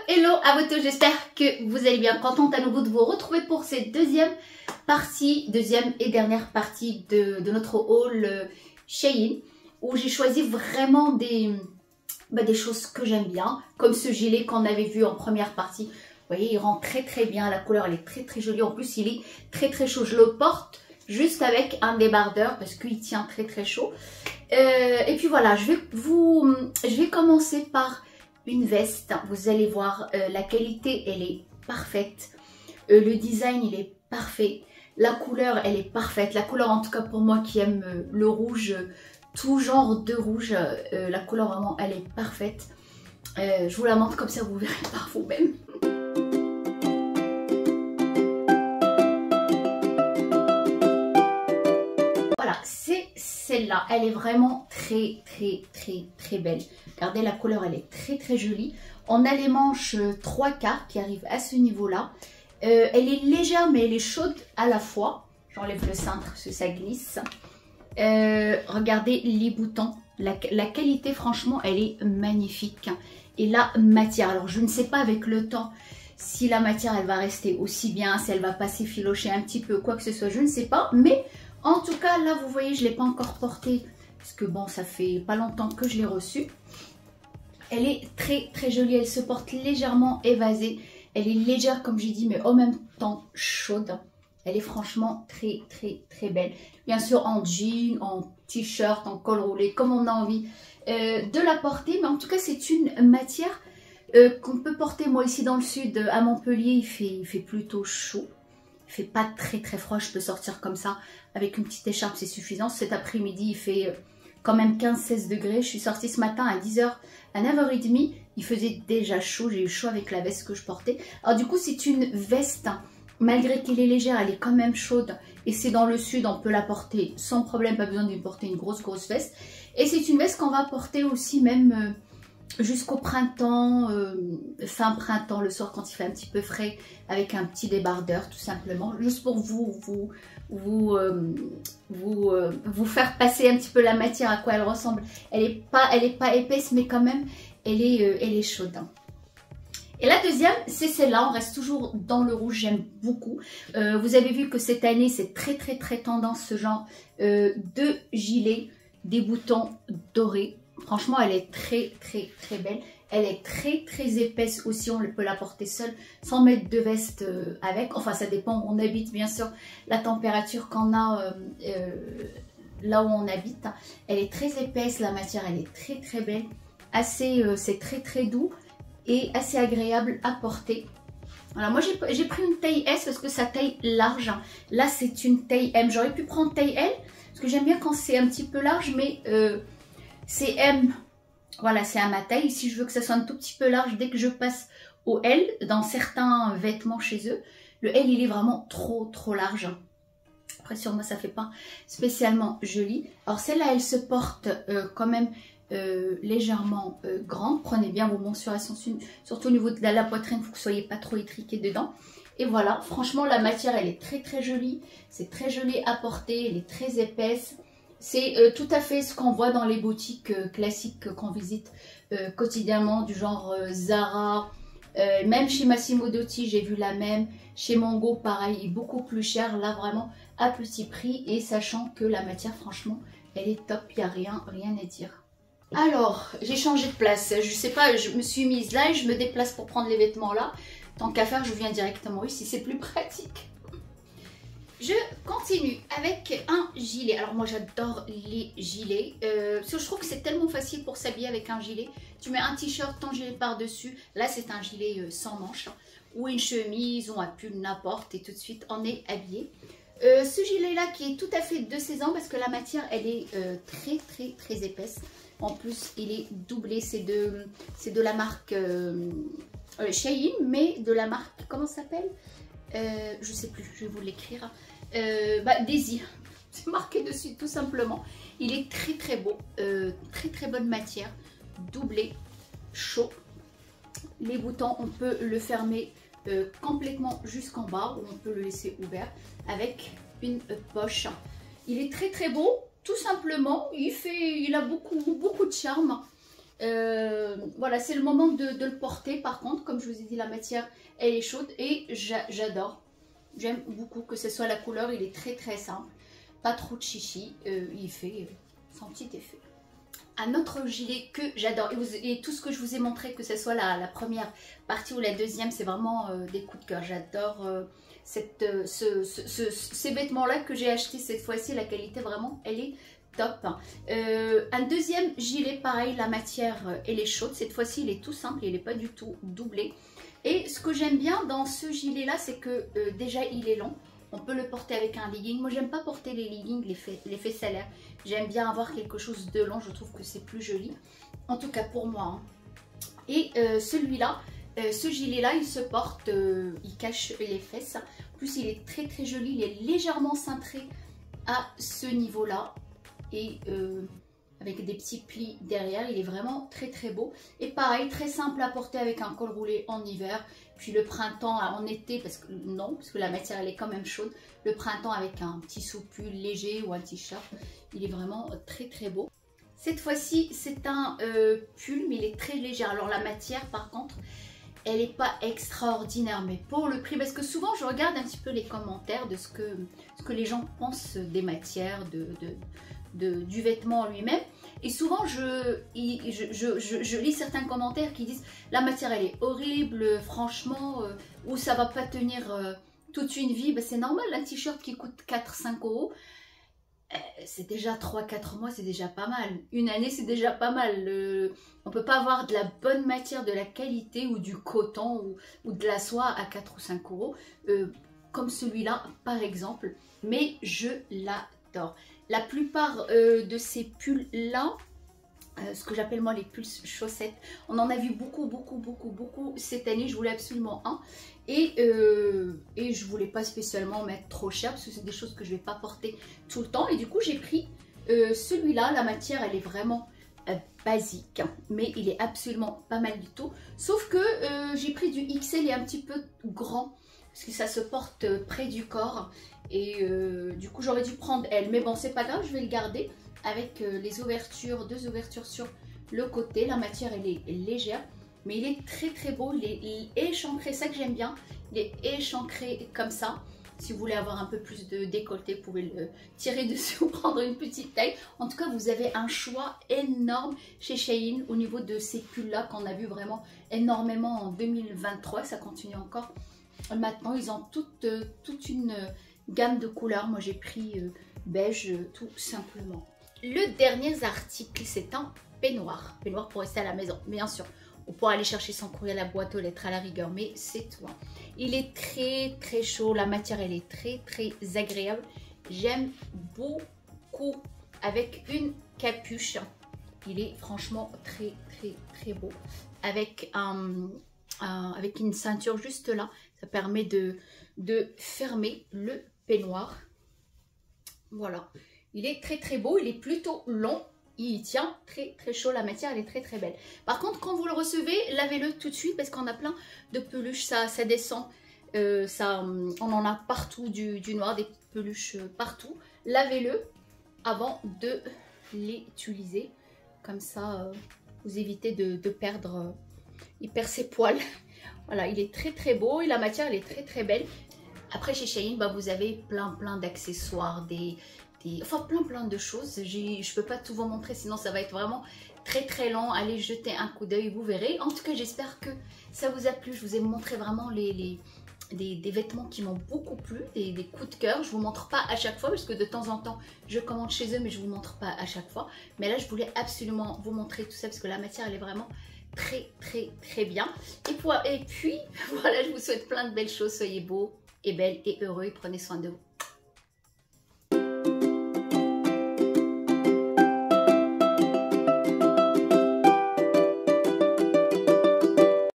Hello à vous tous, j'espère que vous allez bien. Contente à nouveau de vous retrouver pour cette deuxième et dernière partie de notre haul Shein, où j'ai choisi vraiment des choses que j'aime bien, comme ce gilet qu'on avait vu en première partie. Vous voyez, il rend très bien, la couleur elle est très jolie, en plus il est très chaud. Je le porte juste avec un débardeur parce qu'il tient très chaud. Et puis voilà, je vais commencer par une veste. Vous allez voir, la qualité elle est parfaite, le design il est parfait, la couleur elle est parfaite, la couleur en tout cas pour moi qui aime le rouge, tout genre de rouge, la couleur vraiment elle est parfaite. Je vous la montre comme ça vous verrez par vous-même. Voilà, c'est celle-là, elle est vraiment très belle. Regardez, la couleur elle est très jolie. On a les manches 3/4 qui arrivent à ce niveau-là. Elle est légère mais elle est chaude à la fois. J'enlève le cintre parce que ça glisse. Regardez les boutons. La qualité franchement elle est magnifique. Et la matière, alors je ne sais pas avec le temps si la matière elle va rester aussi bien, si elle va pas s'effilocher un petit peu, quoi que ce soit, je ne sais pas. Mais en tout cas là vous voyez je ne l'ai pas encore portée parce que bon ça fait pas longtemps que je l'ai reçue. Elle est très jolie, elle se porte légèrement évasée. Elle est légère comme j'ai dit mais en même temps chaude. Elle est franchement très belle. Bien sûr en jean, en t-shirt, en col roulé, comme on a envie de la porter. Mais en tout cas c'est une matière qu'on peut porter. Moi ici dans le sud à Montpellier il fait plutôt chaud. Il fait pas très froid, je peux sortir comme ça avec une petite écharpe, c'est suffisant. Cet après-midi il fait quand même 15-16 degrés. Je suis sortie ce matin à 10h, à 9h30, il faisait déjà chaud, j'ai eu chaud avec la veste que je portais. Alors du coup c'est une veste, malgré qu'elle est légère, elle est quand même chaude. Et c'est dans le sud, on peut la porter sans problème, pas besoin de porter une grosse veste. Et c'est une veste qu'on va porter aussi même jusqu'au printemps, fin printemps, le soir quand il fait un petit peu frais, avec un petit débardeur tout simplement, juste pour vous faire passer un petit peu la matière, à quoi elle ressemble. Elle est pas épaisse mais quand même elle est chaude. Et la deuxième c'est celle-là, on reste toujours dans le rouge, j'aime beaucoup. Vous avez vu que cette année c'est très tendance ce genre de gilet, des boutons dorés. Franchement elle est très belle. Elle est très épaisse aussi, on peut la porter seule sans mettre de veste avec. Enfin ça dépend où on habite bien sûr, la température qu'on a là où on habite. Elle est très épaisse, la matière elle est très belle. C'est très doux et assez agréable à porter. Voilà, moi j'ai pris une taille S parce que ça taille large. Là c'est une taille M, j'aurais pu prendre taille L parce que j'aime bien quand c'est un petit peu large, mais c'est M. Voilà, c'est à ma taille. Si je veux que ça soit un tout petit peu large, dès que je passe au L, dans certains vêtements chez eux, le L il est vraiment trop large. Après sur moi ça fait pas spécialement joli. Alors celle-là elle se porte quand même légèrement grande. Prenez bien vos mensurations, surtout au niveau de la poitrine, il faut que vous soyez pas trop étriqué dedans. Et voilà, franchement la matière elle est très jolie. C'est très joli à porter, elle est très épaisse. C'est tout à fait ce qu'on voit dans les boutiques classiques qu'on visite quotidiennement, du genre Zara, même chez Massimo Dutti j'ai vu la même, chez Mango pareil, beaucoup plus cher, là vraiment à petit prix, et sachant que la matière franchement elle est top, il n'y a rien à dire. Alors j'ai changé de place, je sais pas, je me suis mise là et je me déplace pour prendre les vêtements là, tant qu'à faire je viens directement ici, c'est plus pratique. Je continue avec un gilet. Alors moi j'adore les gilets. Parce que je trouve que c'est tellement facile pour s'habiller avec un gilet. Tu mets un t-shirt, ton gilet par-dessus. Là c'est un gilet sans manches. Ou une chemise ou un pull, n'importe. Et tout de suite on est habillé. Ce gilet là qui est tout à fait de saison parce que la matière elle est très épaisse. En plus il est doublé. C'est de la marque Shein, mais de la marque, comment ça s'appelle? Je sais plus, je vais vous l'écrire. Daisy, c'est marqué dessus tout simplement. Il est très beau, très bonne matière, doublé, chaud. Les boutons on peut le fermer complètement jusqu'en bas ou on peut le laisser ouvert avec une poche. Il est très beau, tout simplement. Il a beaucoup de charme. Voilà, c'est le moment de le porter. Par contre, comme je vous ai dit, la matière, elle est chaude et j'adore. J'aime beaucoup que ce soit la couleur, il est très très simple. Pas trop de chichi, il fait son petit effet. Un autre gilet que j'adore, et tout ce que je vous ai montré, que ce soit la première partie ou la deuxième, c'est vraiment des coups de cœur. J'adore ces vêtements-là que j'ai acheté cette fois-ci. La qualité vraiment, elle est top. Un deuxième gilet, pareil, la matière, elle est chaude. Cette fois-ci, il est tout simple, il n'est pas du tout doublé. Et ce que j'aime bien dans ce gilet-là, c'est que déjà, il est long. On peut le porter avec un legging. Moi, j'aime pas porter les leggings, les faissalaires. J'aime bien avoir quelque chose de long. Je trouve que c'est plus joli. En tout cas, pour moi. Hein. Et celui-là, ce gilet-là, il se porte, il cache les fesses. En plus, il est très très joli. Il est légèrement cintré à ce niveau-là. Et avec des petits plis derrière, il est vraiment très très beau. Et pareil, très simple à porter avec un col roulé en hiver. Puis le printemps en été, parce que la matière elle est quand même chaude. Le printemps avec un petit sous-pull léger ou un t-shirt, il est vraiment très très beau. Cette fois-ci, c'est un pull, mais il est très léger. Alors la matière, par contre, elle n'est pas extraordinaire, mais pour le prix, parce que souvent je regarde un petit peu les commentaires de ce que les gens pensent des matières, du vêtement lui-même. Et souvent je lis certains commentaires qui disent la matière elle est horrible, franchement, ou ça va pas tenir toute une vie. Ben, c'est normal, un t-shirt qui coûte 4-5 euros, c'est déjà 3-4 mois, c'est déjà pas mal. Une année, c'est déjà pas mal. On peut pas avoir de la bonne matière, de la qualité ou du coton ou de la soie à 4 ou 5 euros, comme celui-là par exemple. Mais je l'adore. La plupart de ces pulls-là, ce que j'appelle moi les pulls chaussettes, on en a vu beaucoup cette année. Je voulais absolument un. Et je voulais pas spécialement mettre trop cher parce que c'est des choses que je vais pas porter tout le temps. Et du coup, j'ai pris celui-là. La matière, elle est vraiment basique, mais il est absolument pas mal du tout. Sauf que j'ai pris du XL et un petit peu grand parce que ça se porte près du corps. Et du coup, j'aurais dû prendre elle. Mais bon, c'est pas grave, je vais le garder avec les ouvertures, 2 ouvertures sur le côté. La matière, elle est légère. Mais il est très très beau, il est échancré, ça que j'aime bien. Il est échancré comme ça. Si vous voulez avoir un peu plus de décolleté, vous pouvez le tirer dessus ou prendre une petite taille. En tout cas, vous avez un choix énorme chez Shein au niveau de ces pulls-là qu'on a vu vraiment énormément en 2023. Ça continue encore. Maintenant, ils ont toute une gamme de couleurs. Moi, j'ai pris beige tout simplement. Le dernier article, c'est un peignoir. Peignoir pour rester à la maison, bien sûr. Ou pour aller chercher son courrier à la boîte aux lettres à la rigueur, mais c'est tout. Hein. Il est très très chaud, la matière elle est très très agréable. J'aime beaucoup avec une capuche. Il est franchement très très très beau. Avec une ceinture juste là, ça permet de fermer le peignoir. Voilà, il est très très beau, il est plutôt long. Il tient très très chaud, la matière elle est très très belle. Par contre, quand vous le recevez, lavez-le tout de suite parce qu'on a plein de peluches, ça descend, on en a partout du noir, des peluches partout. Lavez-le avant de l'utiliser, comme ça vous évitez de perdre, il perd ses poils. Voilà, il est très très beau et la matière elle est très très belle. Après chez Shein, bah, vous avez plein d'accessoires, enfin plein de choses. Je peux pas tout vous montrer, sinon ça va être vraiment très très long. Allez jeter un coup d'œil, vous verrez. En tout cas, j'espère que ça vous a plu. Je vous ai montré vraiment des vêtements qui m'ont beaucoup plu, des coups de cœur. Je vous montre pas à chaque fois parce que de temps en temps je commande chez eux, mais je vous montre pas à chaque fois. Mais là, je voulais absolument vous montrer tout ça parce que la matière elle est vraiment très très très bien. Et puis voilà, je vous souhaite plein de belles choses. Soyez beaux et belles et heureux et prenez soin de vous.